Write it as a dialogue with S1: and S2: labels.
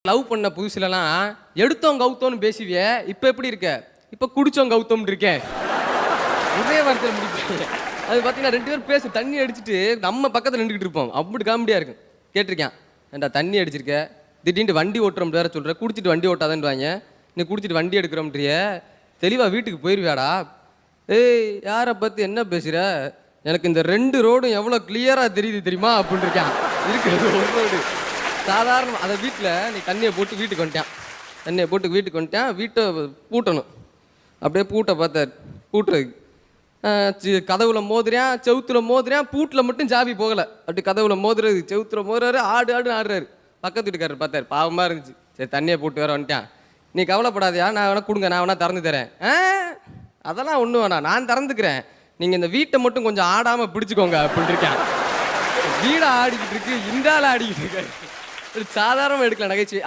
S1: Love பண்ண புதுசுலலாம் எடுத்தோம் கவுத்தோன்னு பேசுவிய, இப்ப எப்படி இருக்க? இப்ப குடிச்சோம் கவுத்தோம்னு இருக்கேன். ஒரே வார்த்தையில முடிப்பீங்க. அது பார்த்தீங்கன்னா 2 பேரும் பேசி தண்ணி அடிச்சுட்டு நம்ம பக்கத்துல நின்றுக்கிட்டு இருப்போம். அப்படி காமெடியா இருக்கும். கேட்டிருக்கேன். ஏன்டா தண்ணி அடிச்சிருக்க, திடீர்னு வண்டி ஓட்டுறோம் வேற சொல்ற, குடிச்சிட்டு வண்டி ஓட்டாதேன்னுவாங்க. நீ குடிச்சிட்டு வண்டி எடுக்கிறோம்ன்றிய, தெளிவா வீட்டுக்கு போயிருவியாடா? ஏய் யாரை பத்தி என்ன பேசுற? எனக்கு இந்த 2 ரோடும் எவ்வளோ கிளியரா தெரியுது தெரியுமா அப்படின்னு இருக்கான். இருக்கிறது ஒரு ரோடு சாதாரண. அதை வீட்டில் நீ தண்ணியை போட்டு வீட்டுக்கு வந்துட்டான். தண்ணியை போட்டு வீட்டுக்கு வந்துட்டான். வீட்டை பூட்டணும். அப்படியே பூட்டை பார்த்தார். பூட்டுறதுக்கு கதவுல மோதுறான், செவுத்துல மோதுறான். பூட்டில் மட்டும் சாவி போகலை. அப்படி கதவுல மோதுறது, செவுத்துல மோதுறாரு. ஆடுன்னு ஆடுறாரு. பக்கத்து வீட்டுக்காரர் பார்த்தாரு. பாவமாக இருந்துச்சு. சரி தண்ணியை போட்டு வேற வந்துட்டான். நீ கவலைப்படாதியா, நான் வேணா கொடுங்க, நான் வேணா திறந்து தரேன். அதெல்லாம் ஒன்றும் வேணாம், நான் திறந்துக்கிறேன். நீங்கள் இந்த வீட்டை மட்டும் கொஞ்சம் ஆடாமல் பிடிச்சிக்கோங்க அப்படின்னு இருக்கேன். வீடை ஆடிக்கிட்டு இருக்கு, இந்த ஆள் ஆடிக்கிட்டு இருக்காரு. சாதாரணமாக எடுக்கல நகைச்சுவை.